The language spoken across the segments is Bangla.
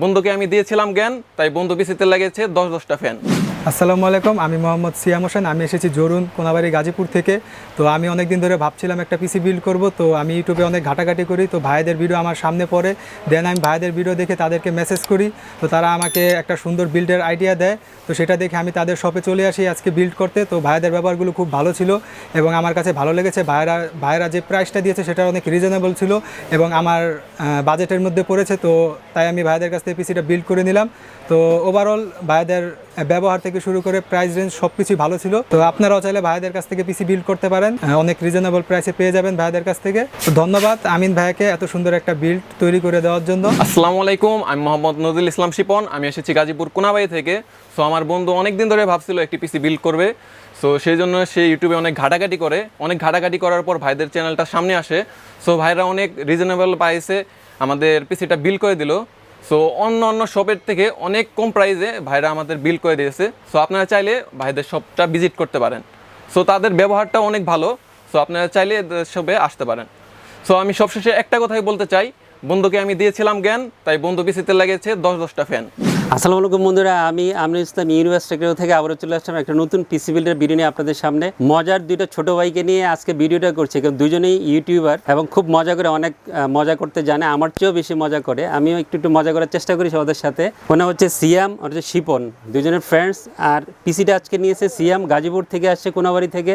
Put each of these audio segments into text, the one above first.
বন্ধুকে আমি দিয়েছিলাম জ্ঞান, তাই বন্ধু পিসিতে লাগিয়েছে 10-10টা ফ্যান। আসসালামু আলাইকুম, আমি মোহাম্মদ সিয়াম হোসেন। আমি এসেছি জরুন কোনাবাড়ি গাজীপুর থেকে। তো আমি অনেক দিন ধরে ভাবছিলাম একটা পিসি বিল্ড করব। তো আমি ইউটিউবে অনেক ঘাটাঘাটি করি, তো ভাইদের ভিডিও আমার সামনে পড়ে। দেন আমি ভাইদের ভিডিও দেখে তাদেরকে মেসেজ করি, তো তারা আমাকে একটা সুন্দর বিল্ডের আইডিয়া দেয়। তো সেটা দেখে আমি তাদের শপে চলে আসি আজকে বিল্ড করতে। তো ভাইদের ব্যবহারগুলো খুব ভালো ছিল এবং আমার কাছে ভালো লেগেছে। ভাইরা যে প্রাইসটা দিয়েছে সেটা অনেক রিজনেবল ছিল এবং আমার বাজেটের মধ্যে পড়েছে। তো তাই আমি ভাইদের কাছ থেকে পিসিটা বিল্ড করে নিলাম। তো ওভারঅল ভাইদের ব্যবহার থেকে শুরু করে প্রাইস রেঞ্জ সব কিছুই ভালো ছিল। তো আপনারাও চাইলে ভাইদের কাছ থেকে পিসি বিল্ড করতে পারেন, অনেক রিজনেবল প্রাইসে পেয়ে যাবেন ভাইদের কাছ থেকে। তো ধন্যবাদ আমিন ভাইকে এত সুন্দর একটা বিল্ড তৈরি করে দেওয়ার জন্য। আসসালামু আলাইকুম, আমি মোহাম্মদ নজরুল ইসলাম শিপন। আমি এসেছি গাজীপুর কোনাবাড়ি থেকে। সো আমার বন্ধু অনেক দিন ধরে ভাবছিল একটি পিসি বিল্ড করবে। সো সেই জন্য সে ইউটিউবে অনেক ঘাটাঘাটি করার পর ভাইদের চ্যানেলটা সামনে আসে। সো ভাইরা অনেক রিজনেবল প্রাইসে আমাদের পিসিটা বিল্ড করে দিল। সো অন্য শপের থেকে অনেক কম প্রাইসে ভাইরা আমাদের বিল্ড করে দিয়েছে। সো আপনারা চাইলে ভাইদের শপটা ভিজিট করতে পারেন। সো তাদের ব্যবহারটা অনেক ভালো। সো আপনারা চাইলে শপে আসতে পারেন। সো আমি সবশেষে একটা কথাই বলতে চাই, বন্ধুকে আমি দিয়েছিলাম জ্ঞান, তাই বন্ধু পিসিতে লাগিয়েছে 10-10টা ফ্যান। আসসালামু আলাইকুম বন্ধুরা, আমি আমিনুল ইসলাম ইউনিভার্স টেকনো থেকে আবারও চলে আসলাম একটা নতুন পিসি বিল্ডের ভিডিও নিয়ে আপনাদের সামনে। মজার দুইটা ছোট ভাইকে নিয়ে আজকে ভিডিওটা করছি, কারণ দুজনেই ইউটিউবার এবং খুব মজা করে, অনেক মজা করতে জানে, আমার চেয়েও বেশি মজা করে। আমিও একটু মজা করার চেষ্টা করি ওদের সাথে। ওনা হচ্ছে সিয়াম আর হচ্ছে শিপন, দুজনের ফ্রেন্ডস। আর পিসিটা আজকে নিয়েছে সিয়াম, গাজীপুর থেকে আসছে, কোনাবাড়ি থেকে।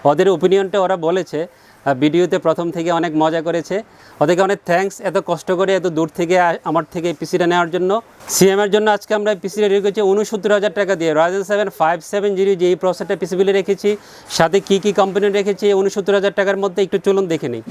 ওদের ওপিনিয়নটা ওরা বলেছে ভিডিওতে, প্রথম থেকে অনেক মজা করেছে। ওদেরকে অনেক থ্যাঙ্কস, এত কষ্ট করে এত দূর থেকে আমার থেকে পিসিটা নেওয়ার জন্য। সিএমের জন্য আজকে আমরা পিসিটা রেডি করেছি 69,000 টাকা দিয়ে। Ryzen 7 5700 যে এই প্রসেসরটা পিসি বিলে রেখেছি, সাথে কী কোম্পানি রেখেছি 69,000 টাকার মধ্যে, একটু চলুন দেখে নিই।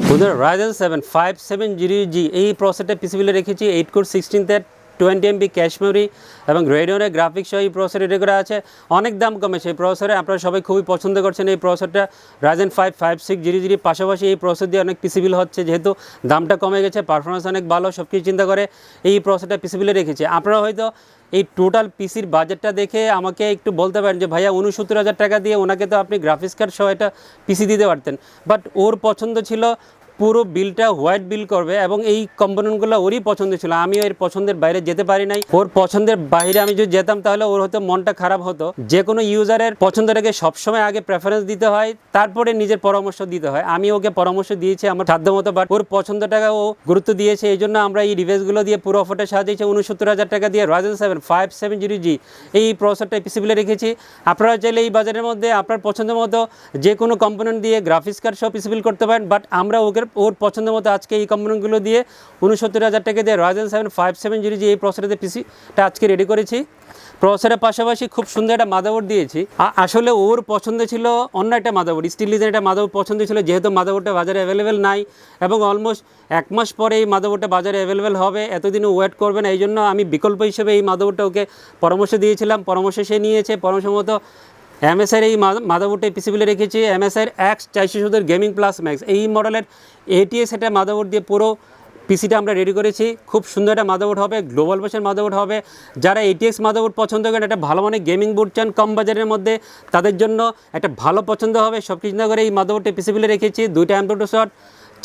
Ryzen 7 5700G এই প্রসেসরটা পিসি বিলে রেখেছি। 8 কোর 16 20 MB ক্যাশ মেমরি এবং রেডিওনের গ্রাফিক্স সহ এই প্রসেসর রেডি করা আছে। অনেক দাম কমেছে এই প্রসেসরে, আপনারা সবাই খুবই পছন্দ করছেন এই প্রসেসরটা। Ryzen 5 5600 পাশাপাশি এই প্রসেসর দিয়ে অনেক পিসিবিল হচ্ছে, যেহেতু দামটা কমে গেছে, পারফরমেন্স অনেক ভালো, সব কিছু চিন্তা করে এই প্রসেসরটা পিসিবিলে রেখেছে। আপনারা হয়তো এই টোটাল পিসির বাজেটটা দেখে আমাকে একটু বলতে পারেন যে ভাইয়া 69,000 টাকা দিয়ে ওনাকে তো আপনি গ্রাফিক্স কার্ড সহ এটা পিসি দিতে পারতেন, বাট ওর পছন্দ ছিল পুরো বিলটা হোয়াইট বিল করবে এবং এই কম্পোনেন্টগুলো ওরই পছন্দ ছিল। আমিও এর পছন্দের বাইরে যেতে পারি নাই। ওর পছন্দের বাইরে আমি যদি যেতাম তাহলে ওর হয়তো মনটা খারাপ হতো। যে কোনো ইউজারের পছন্দটাকে সবসময় আগে প্রেফারেন্স দিতে হয়, তারপরে নিজের পরামর্শ দিতে হয়। আমি ওকে পরামর্শ দিয়েছি আমার সাধ্যমতো, বাট ওর পছন্দটাকে ও গুরুত্ব দিয়েছে। এই জন্য আমরা এই রিভেসগুলো দিয়ে পুরো অফারটা সাজিয়েছি 69,000 টাকা দিয়ে। Ryzen 7 5700G এই প্রসেসরটা পিসিবিলে রেখেছি। আপনারা চাইলে এই বাজারের মধ্যে আপনার পছন্দ মতো যে কোনো কম্পোনেন্ট দিয়ে গ্রাফিক্স কার্ড সব পিসিবিল করতে পারেন, বাট আমরা ওর পছন্দ মতো আজকে এই কম্পোনেন্টগুলো দিয়ে 69,000 টাকা দিয়ে Ryzen 7 5700G এই প্রসেসরতে পিসিটা আজকে রেডি করেছি। প্রসেসরের পাশাপাশি খুব সুন্দর একটা মাদারবোর্ড দিয়েছি। আসলে ওর পছন্দ ছিল অন্য একটা মাদারবোর্ড, স্টিল ডিজাইন একটা মাদারবোর্ড পছন্দ ছিল, যেহেতু মাদারবোর্ডটা বাজারে অ্যাভেলেবেল নাই এবং অলমোস্ট 1 মাস পরে এই মাদারবোর্ডটা বাজারে অ্যাভেলেবেল হবে, এতদিনও ওয়েট করবে না। এই জন্য আমি বিকল্প হিসেবে এই মাদারবোর্ডটা ওকে পরামর্শ দিয়েছিলাম, পরামর্শ সে নিয়েছে। পরামর্শ মতো MSI এই মাদারবোর্ডটা পিসিবিলে রেখেছি। MSI X470 gaming plus max এই মডেলের ATX একটা মাদারবোর্ড দিয়ে পুরো পিসিটা আমরা রেডি করেছি। খুব সুন্দর একটা মাদারবোর্ড হবে, গ্লোবাল ভার্সন মাদারবোর্ড হবে। যারা ATX মাদারবোর্ড পছন্দ করেন, একটা ভালো মানের গেমিং বোর্ড চান কম বাজারের মধ্যে, তাদের জন্য একটা ভালো পছন্দ হবে। সব কিছু চিন্তা করে এই মাদারবোর্ডটা পিসিবিলে রেখেছি। 2টা M.2 শট,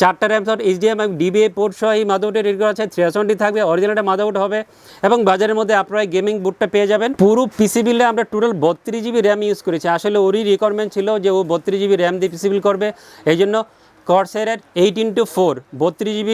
4টা র্যাম শট, HDMI এবং DBA পোর্ট সহ এই মাদারবোর্ডে রেডি করা আছে। 370 থাকবে, অরিজিনাল একটা মাদারবোর্ড হবে এবং বাজারের মধ্যে আপনারা গেমিং বোর্ডটা পেয়ে যাবেন। পুরো পিসিবিলে আমরা টোটাল 32GB র্যাম ইউজ করেছি। আসলে ওরই রিকোয়ারমেন্ট ছিল যে ও 32GB র্যাম দিয়ে পিসিবিল করবে, এই জন্য Corsair 8x4 32GB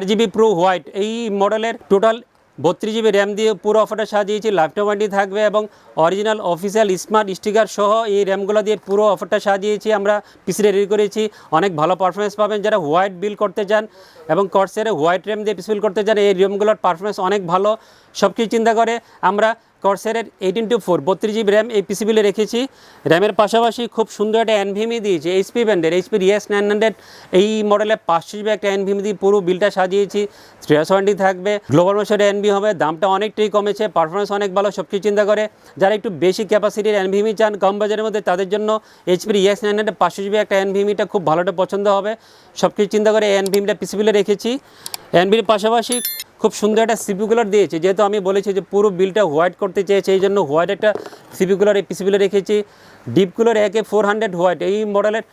RGB Pro white এই মডেলের টোটাল 32GB র্যাম দিয়ে পুরো অফারটা সাজিয়েছি। লাইফটাইম ওয়ারেন্টি থাকবে এবং অরিজিনাল অফিসিয়াল স্মার্ট স্টিকার সহ এই র্যামগুলো দিয়ে পুরো অফারটা সাজিয়েছি। আমরা পিসিটা রেডি করেছি, অনেক ভালো পারফরমেন্স পাবেন যারা হোয়াইট বিল করতে চান এবং Corsair হোয়াইট র্যাম দিয়ে পিসি বিল করতে চান। এই র্যামগুলোর পারফরমেন্স অনেক ভালো। সব কিছু চিন্তা করে আমরা Corsair 8x4 32GB র্যাম এই পিসিবিলে রেখেছি। র্যামের পাশাপাশি খুব সুন্দর একটা NVMe দিয়েছি, HP ব্র্যান্ডের HP ES 900 এই মডেলে 500GB একটা NVMe দিয়ে পুরো বিলটা সাজিয়েছি। 370 থাকবে, গ্লোবাল ভার্সন NVMe হবে, দামটা অনেকটাই কমেছে, পারফরমেন্স অনেক ভালো। সব কিছু চিন্তা করে যারা একটু বেশি ক্যাপাসিটির NVMe চান কম বাজারের মধ্যে, তাদের জন্য HP ES 900 500GB একটা NVMeটা খুব ভালোটা পছন্দ হবে। সব কিছু চিন্তা করে NVMeটা পিসিবিলে রেখেছি। NVMeর পাশাপাশি খুব সুন্দর একটা সিপি কুলার দিয়েছি, যেহেতু আমি বলেছি যে পুরো বিলটা হোয়াইট করতে চেয়েছি, এই জন্য হোয়াইট একটা সিপি কুলার এই পিসিবিলে রেখেছি। ডিপ কুলার AK400 হোয়াইট এই মডেলের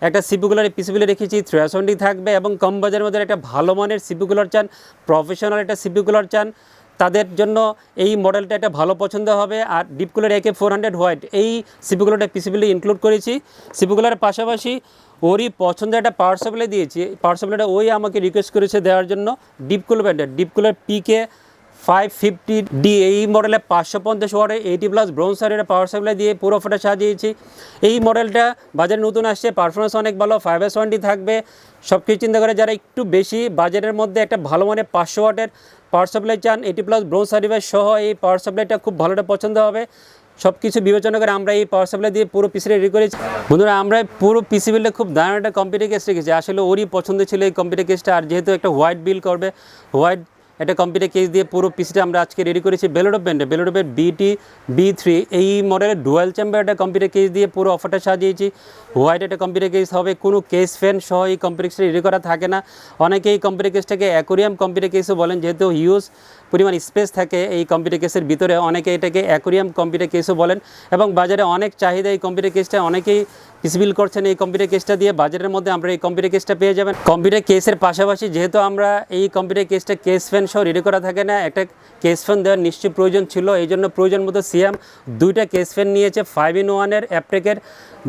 একটা সিপি কুলার পিসিবিলে রেখেছি। 370 থাকবে এবং কম বাজারের মধ্যে একটা ভালো মানের সিপি কুলার চান, প্রফেশনাল একটা সিপি কুলার চান, তাদের জন্য এই মডেলটা একটা ভালো পছন্দ হবে। আর ডিপ কুলার AK400 হোয়াইট এই সিপি কুলারটা পিসিবিলি ইনক্লুড করেছি। সিপি কুলারের পাশাপাশি ওরই পছন্দের একটা পাওয়ার সাপ্লাই দিয়েছি। পাওয়ার সাপ্লাইটা ওই আমাকে রিকোয়েস্ট করেছে দেওয়ার জন্য। ডিপ কুলার ব্র্যান্ডের ডিপ কুলার PK550D এই মডেলে 550 ওয়াটের 80+ ব্রোঞ্জারের পাওয়ার সাপ্লাই দিয়ে পুরো অফারটা সাজিয়েছি। এই মডেলটা বাজারে নতুন আসছে, পারফরমেন্স অনেক ভালো, 5S ওয়ারেন্টি থাকবে। সব কিছু চিন্তা করে যারা একটু বেশি বাজেটের মধ্যে একটা ভালো মানের 500 ওয়াটের পাওয়ার সাপ্লাই চান, 80+ ব্রোঞ্জ সার্টিফাইড সহ এই পাওয়ার সাপ্লাইটা খুব ভালোটা পছন্দ হবে। সব কিছু বিবেচনা করে আমরা এই পাওয়ার সাপ্লাই দিয়ে পুরো পিসি রেডি করেছি। বন্ধুরা, আমরা পুরো পিসি বিলটা খুব দারুণ একটা কম্পিউটার কেস রেখেছি। আসলে ওরই পছন্দ ছিল এই কম্পিউটার কেসটা। আর যেহেতু একটা হোয়াইট বিল করবে, হোয়াইট একটা কম্পিউটার কেস দিয়ে পুরো পিসিটা আমরা আজকে রেডি করেছি। বেলোডপ ব্র্যান্ডের BT-B3 এই মডেলের ডুয়াল চেম্বার একটা কম্পিউটার কেস দিয়ে পুরো অফারটা সাজিয়েছি। হোয়াইট একটা কম্পিউটার কেস হবে, কোনো কেস ফ্যান সহ এই কম্পিউটার কেসটা রেডি করা থাকে না। অনেকে এই কম্পিউটার কেসটাকে অ্যাকোরিয়াম কম্পিউটার কেসও বলেন, যেহেতু হিউজ পরিমাণ স্পেস থাকে এই কম্পিউটার কেসের ভিতরে। অনেকে এটাকে অ্যাকোরিয়াম কম্পিউটার কেসও বলেন এবং বাজারে অনেক চাহিদা এই কম্পিউটার কেসটা। অনেকেই পিসি বিল করছেন এই কম্পিউটার কেসটা দিয়ে। বাজারের মধ্যে আমরা এই কম্পিউটার কেসটা পেয়ে যাবেন। কম্পিউটার কেসের পাশাপাশি যেহেতু আমরা এই কম্পিউটার কেসটা কেস ফ্যান সহ রেডি করা থাকে না, একটা কেস ফ্যান দেওয়ার নিশ্চয়ই প্রয়োজন ছিল। এই জন্য প্রয়োজন মতো সিয়াম 2টা কেস ফ্যান নিয়েছে। 5-in-1 অ্যাপটেকের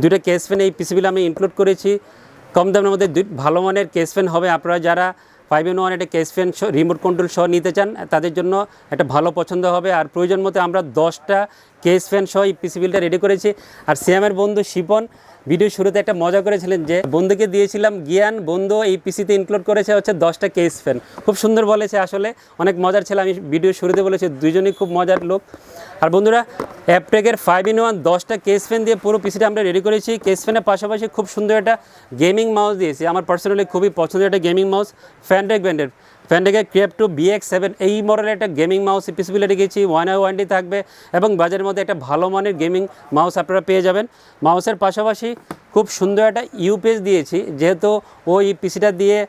2টা কেস ফ্যান এই পিসি বিল আমি ইনক্লুড করেছি। কম দামের মধ্যে ভালো মানের কেস ফ্যান হবে। আপনারা যারা 5-in-1 একটা কেস ফ্যান রিমোট কন্ট্রোল সহ নিতে চান তাদের জন্য একটা ভালো পছন্দ হবে। আর প্রয়োজন মতো আমরা 10টা কেস ফ্যান সহ এই পিসি বিলটা রেডি করেছি। আর সিয়ামের বন্ধু শিপন ভিডিও শুরুতে একটা মজা করেছিলেন যে বন্ধুকে দিয়েছিলাম জ্ঞান, বন্ধু এই পিসিতে ইনক্লুড করেছে হচ্ছে 10টা কেস ফ্যান। খুব সুন্দর বলেছে, আসলে অনেক মজার ছিল। আমি ভিডিও শুরুতে বলেছি দুজনেই খুব মজার লোক। আর বন্ধুরা, অ্যাপটেকের 5-in-1 10টা কেস ফ্যান দিয়ে পুরো পিসিটা আমরা রেডি করেছি। কেস ফ্যানের পাশাপাশি খুব সুন্দর একটা গেমিং মাউস দিয়েছি। আমার পার্সোনালি খুবই পছন্দের একটা গেমিং মাউস, ফ্যানটেক ব্র্যান্ডের Crave2 BX7 এই মডেলের একটা গেমিং মাউস পিসি বিলে রেখেছি। 1 year ওয়ারেন্টি থাকবে এবং বাজারের মধ্যে একটা ভালো মানের গেমিং মাউস আপনারা পেয়ে যাবেন। মাউসের পাশাপাশি খুব সুন্দর একটা ইউপিএস দিয়েছি, যেহেতু ওই পিসিটা দিয়ে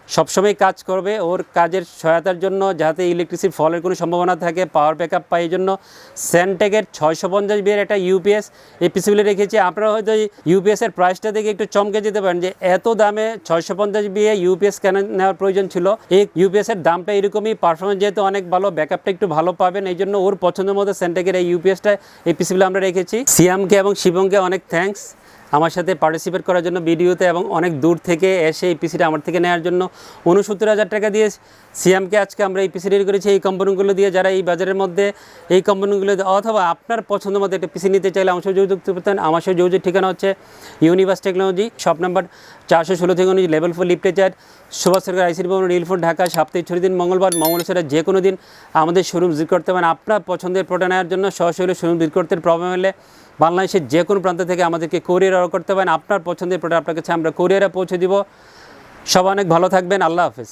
সবসময় কাজ করবে। ওর কাজের সহায়তার জন্য যাতে ইলেকট্রিসিটি ফলের কোনো সম্ভাবনা থাকে, পাওয়ার ব্যাকআপ পাই, এই জন্য স্যানটেকের 650 বিয়ের একটা ইউপিএস এই পিসিবিলে রেখেছি। আপনারা হয়তো এই ইউপিএসের প্রাইসটা দেখে একটু চমকে যেতে পারেন যে এত দামে 650 বিয়ে ইউপিএস কেন নেওয়ার প্রয়োজন ছিল। এই ইউপিএসের দামটা এরকমই, পারফরমেন্স যেহেতু অনেক ভালো, ব্যাকআপটা একটু ভালো পাবেন, এই জন্য ওর পছন্দের মতো স্যানটেকের এই ইউপিএসটা এই পিসিবিলে আমরা রেখেছি। সিয়ামকে এবং শিবমকে অনেক থ্যাঙ্কস আমার সাথে পার্টিসিপেট করার জন্য ভিডিওতে, এবং অনেক দূর থেকে এসে এই পিসিটা আমার থেকে নেওয়ার জন্য 69,000 টাকা দিয়ে সিয়ামকে আজকে আমরা এই পিসি রেডি করেছি। এই কোম্পানিগুলো দিয়ে যারা এই বাজারের মধ্যে এই কোম্পানিগুলো অথবা আপনার পছন্দ মতো একটা পিসি নিতে চাইলে আমার সাথে যোগাযোগ করতে পারেন। আমার সাথে যোগাযোগ ঠিকানা হচ্ছে ইউনিভার্স টেকনোলজি, শপ নাম্বার 416 থেকে 19, লেভেল 4, লিফটে 4, সুভাষ সরকার আইসিডি ভবন, নীলফোর্ড, ঢাকা। সপ্তাহে 6 দিন মঙ্গলবার ছাড়া যে কোনো দিন আমাদের শোরুম ভিজিট করতে পারেন। আপনার পছন্দের প্রোডাক্ট নেওয়ার জন্য সরাসরি শোরুম ভিজিট করতে প্রবলেম হলে বাংলাদেশের যে কোনো প্রান্ত থেকে আমাদেরকে কোরিয়ার অর্ডার করতে পারেন। আপনার পছন্দের প্রোডাক্ট আপনার কাছে আমরা কোরিয়ারে পৌঁছে দিব। সবাই অনেক ভালো থাকবেন। আল্লাহ হাফেজ।